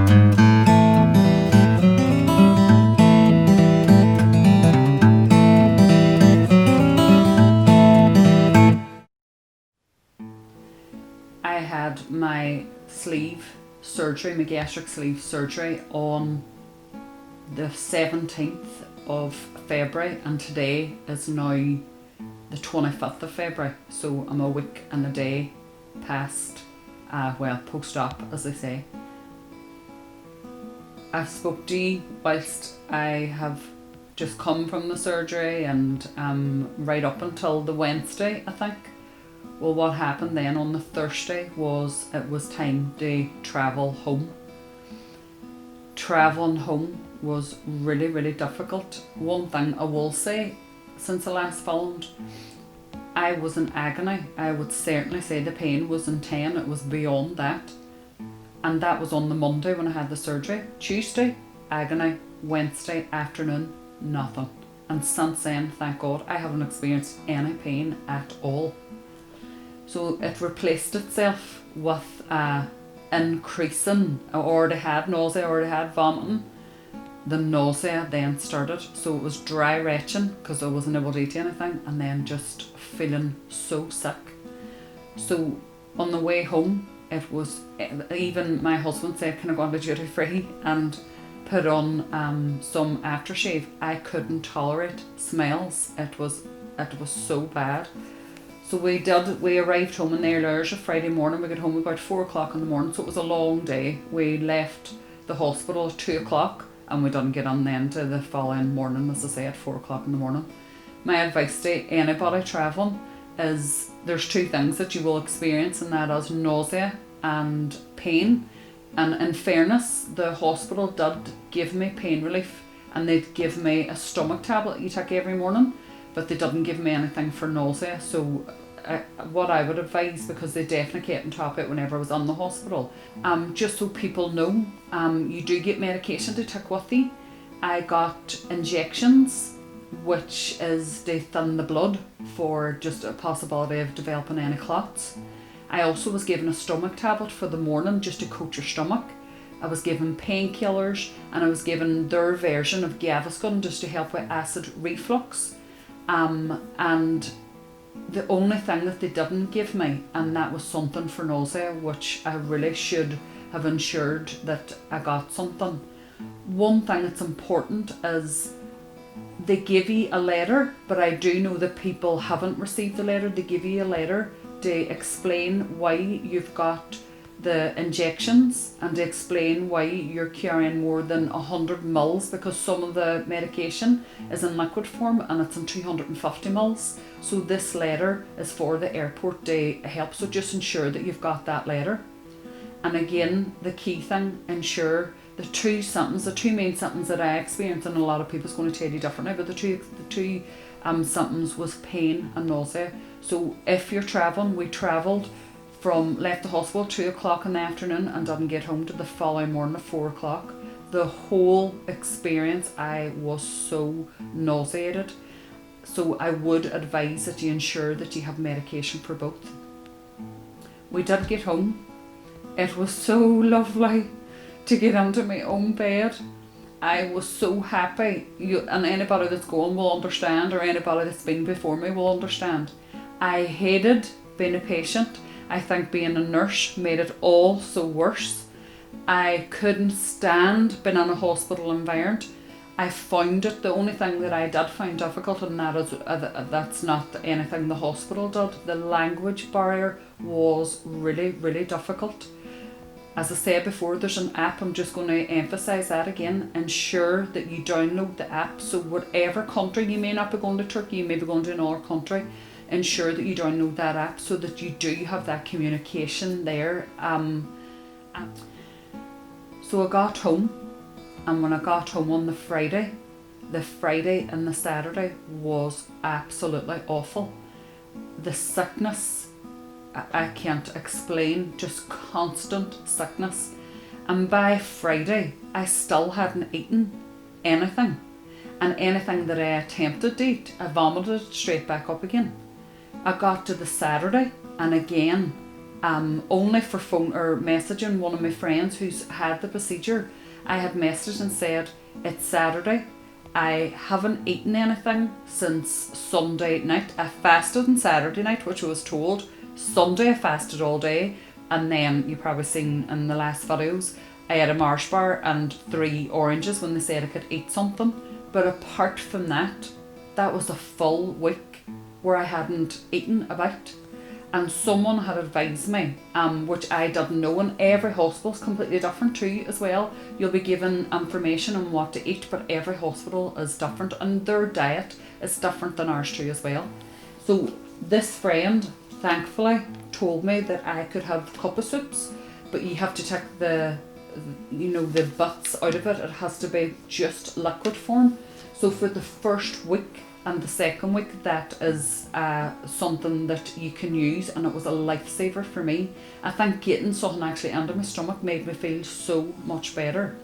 I had my sleeve surgery, my gastric sleeve surgery on the 17th of February, and today is now the 25th of February, so I'm a week and a day past, post-op as they say. I spoke to you whilst I have just come from the surgery and right up until the Wednesday, I think. Well, what happened then on the Thursday was it was time to travel home. Travelling home was really, really difficult. One thing I will say, since I last filmed, I was in agony. I would certainly say the pain was intense. It was beyond that. And that was on the Monday when I had the surgery. Tuesday, agony. Wednesday afternoon, nothing. And since then, thank God, I haven't experienced any pain at all. So it replaced itself with increasing. I already had nausea, I already had vomiting. The nausea then started, so it was dry retching because I wasn't able to eat anything, and then just feeling so sick. So on the way home, it was, even my husband said, can I go on to duty free and put on some aftershave? I couldn't tolerate smells. It was so bad. So we arrived home in the early hours of Friday morning. We got home about 4 o'clock in the morning, so it was a long day. We left the hospital at 2 o'clock and we didn't get on then to the following morning, as I say, at 4 o'clock in the morning. My advice to anybody travelling is there's two things that you will experience, and that is nausea and pain. And in fairness, the hospital did give me pain relief, and they'd give me a stomach tablet you take every morning, but they didn't give me anything for nausea. So what I would advise, because they definitely kept on top of it whenever I was in the hospital, just so people know, you do get medication to take with you. I got injections, which is to thin the blood for just a possibility of developing any clots. I also was given a stomach tablet for the morning just to coat your stomach. I was given painkillers, and I was given their version of Gaviscon just to help with acid reflux. And the only thing that they didn't give me, and that was something for nausea, which I really should have ensured that I got something. One thing that's important is they give you a letter, but I do know that people haven't received the letter. They give you a letter to explain why you've got the injections and to explain why you're carrying more than 100 mils, because some of the medication is in liquid form and it's in 250 mils. So this letter is for the airport to help, so just ensure that you've got that letter. And again, the key thing, ensure the two main symptoms that I experienced, and a lot of people's going to tell you differently, but the two symptoms was pain and nausea. So if you're travelling, we travelled left the hospital 2 o'clock in the afternoon and didn't get home to the following morning at 4 o'clock. The whole experience, I was so nauseated. So I would advise that you ensure that you have medication for both. We did get home. It was so lovely to get into my own bed. I was so happy. And anybody that's going will understand, or anybody that's been before me will understand. I hated being a patient. I think being a nurse made it all so worse. I couldn't stand being in a hospital environment. I found it, the only thing that I did find difficult, and that is that's not anything the hospital did. The language barrier was really, really difficult. As I said before, there's an app. I'm just going to emphasise that again. Ensure that you download the app. So whatever country, you may not be going to Turkey, you may be going to another country, ensure that you download that app so that you do have that communication there. So I got home, and when I got home on the Friday and the Saturday was absolutely awful. The sickness, I can't explain, just constant sickness. And by Friday, I still hadn't eaten anything. And anything that I attempted to eat, I vomited straight back up again. I got to the Saturday, and again, only for phone or messaging one of my friends who's had the procedure. I had messaged and said, it's Saturday. I haven't eaten anything since Sunday night. I fasted on Saturday night, which I was told. Sunday I fasted all day. And then you probably seen in the last videos, I had a Mars bar and 3 oranges when they said I could eat something. But apart from that, that was a full week where I hadn't eaten a bite. And someone had advised me, which I didn't know, and every hospital is completely different too as well. You'll be given information on what to eat, but every hospital is different and their diet is different than ours too as well. So this friend thankfully told me that I could have cup of soups, but you have to take the bits out of it. It has to be just liquid form. So for the first week and the second week, that is something that you can use, and it was a lifesaver for me. I think getting something actually into my stomach made me feel so much better.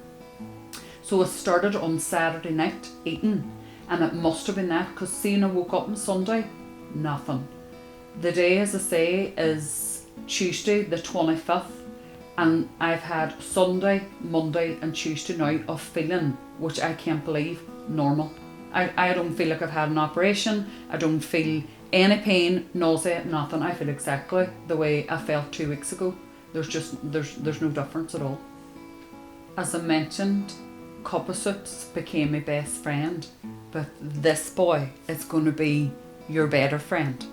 So I started on Saturday night eating, and it must have been that, because seeing I woke up on Sunday, nothing. The day, as I say, is Tuesday the 25th, and I've had Sunday, Monday and Tuesday now of feeling, which I can't believe, normal. I don't feel like I've had an operation. I don't feel any pain, nausea, nothing. I feel exactly the way I felt 2 weeks ago. There's no difference at all. As I mentioned, cup of soups became my best friend, but this boy is going to be your better friend,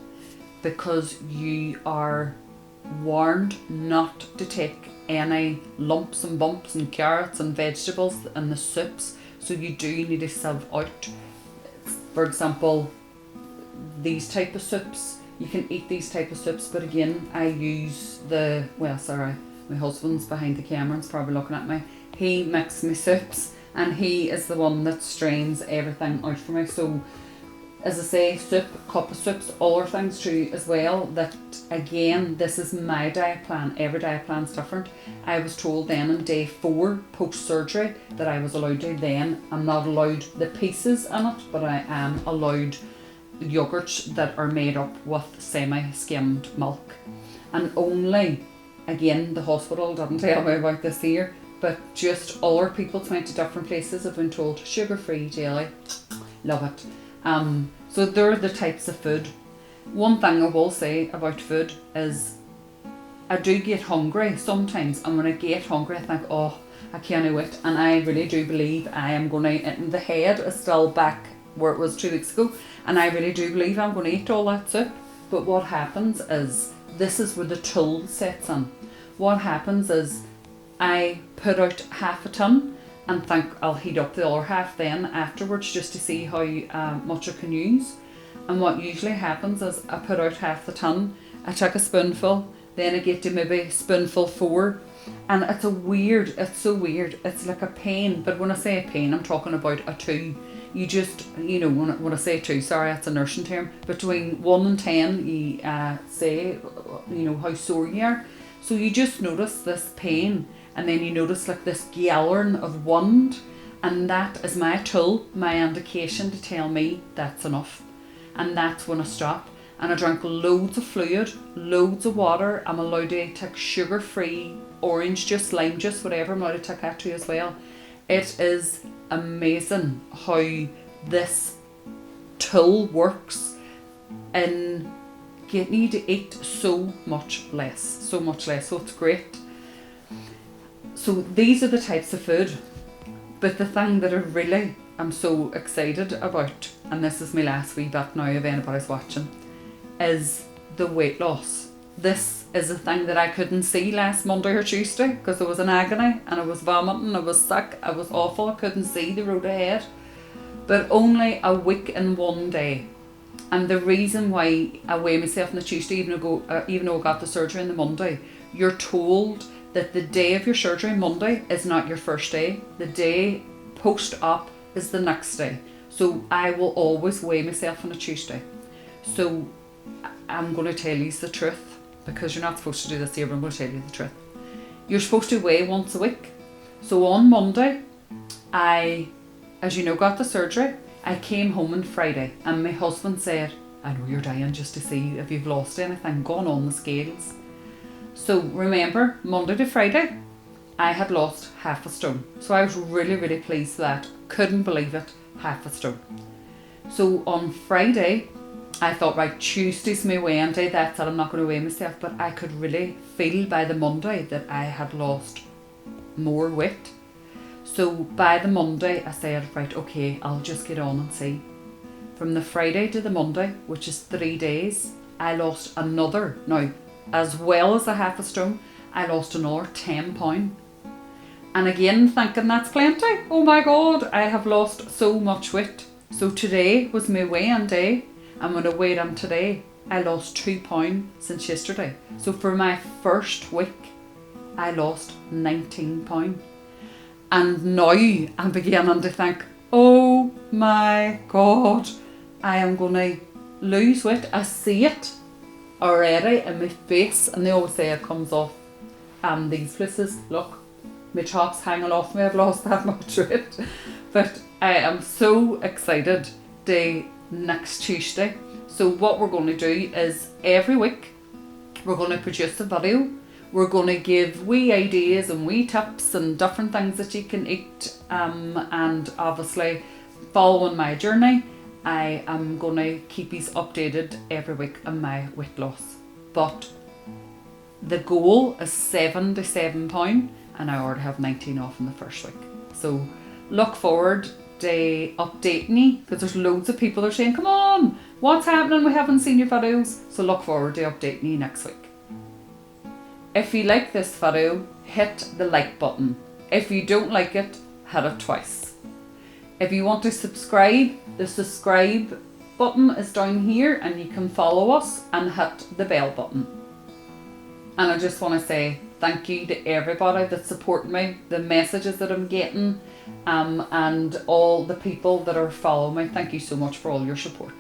because you are warned not to take any lumps and bumps and carrots and vegetables in the soups. So you do need to sieve out. For example, these type of soups, you can eat these type of soups, but again, I use my husband's behind the camera and's probably looking at me. He mixes my soups, and he is the one that strains everything out for me. So as I say, soup, cup of soups, other things too as well, that again, this is my diet plan. Every diet plan's different. I was told then on day 4 post-surgery that I was allowed to then, I'm not allowed the pieces in it, but I am allowed yogurts that are made up with semi-skimmed milk. And only, again, the hospital didn't tell me about this here, but just other people went to different places have been told sugar-free jelly. Love it. So they're the types of food. One thing I will say about food is I do get hungry sometimes, and when I get hungry I think, oh, I can't wait, and I really do believe I am going to, and the head is still back where it was 2 weeks ago, and I really do believe I'm going to eat all that soup. But what happens is, this is where the tool sets in. What happens is I put out half a tin and think I'll heat up the other half then afterwards, just to see how much I can use. And what usually happens is I put out half the tin, I take a spoonful, then I get to maybe spoonful 4, and it's so weird, it's like a pain. But when I say a pain, I'm talking about a 2. You just, when I say 2, sorry, that's a nursing term, between 1 and 10 you say, how sore you are. So you just notice this pain, and then you notice like this gallon of wind, and that is my tool, my indication to tell me that's enough. And that's when I stop, and I drink loads of fluid, loads of water. I'm allowed to take sugar-free orange juice, lime juice, whatever. I'm allowed to take that too as well. It is amazing how this tool works in getting you to eat so much less. So it's great. So these are the types of food, but the thing that I'm so excited about, and this is my last wee bit now if anybody's watching, is the weight loss. This is a thing that I couldn't see last Monday or Tuesday because there was an agony and I was vomiting, I was sick, I was awful, I couldn't see the road ahead. But only a week and 1 day. And the reason why I weigh myself on the Tuesday, even though I got the surgery on the Monday, you're told that the day of your surgery, Monday, is not your first day. The day post-op is the next day. So I will always weigh myself on a Tuesday. So I'm going to tell you the truth, because you're not supposed to do this here, but I'm going to tell you the truth. You're supposed to weigh once a week. So on Monday, I, as you know, got the surgery. I came home on Friday, and my husband said, I know you're dying just to see if you've lost anything, gone on the scales. So remember, Monday to Friday, I had lost half a stone. So I was really, really pleased with that. Couldn't believe it, half a stone. So on Friday, I thought, right, Tuesday's my weighing day, that's it, I'm not going to weigh myself. But I could really feel by the Monday that I had lost more weight. So by the Monday, I said, right, okay, I'll just get on and see. From the Friday to the Monday, which is 3 days, I lost another, now, as well as a half a stone, I lost another 10 pounds. And again, thinking that's plenty. Oh my God, I have lost so much weight. So today was my weigh-in day, and when I weighed in today, I lost 2 pounds since yesterday. So for my first week, I lost 19 pounds. And now I'm beginning to think, oh my God, I am going to lose weight. I see it already in my face, and they always say it comes off these places. Look, my chops hanging off me, I've lost that much weight. But I am so excited to next Tuesday. So what we're going to do is every week we're going to produce a video. We're going to give wee ideas and wee tips and different things that you can eat, and obviously following my journey, I am going to keep you updated every week on my weight loss. But the goal is 7 to 7 pounds, and I already have 19 off in the first week. So look forward to updating you, because there's loads of people that are saying, come on, what's happening? We haven't seen your videos. So look forward to updating you next week. If you like this video, hit the like button. If you don't like it, hit it twice. If you want to subscribe, the subscribe button is down here, and you can follow us and hit the bell button. And I just want to say thank you to everybody that's supporting me, the messages that I'm getting, and all the people that are following me. Thank you so much for all your support.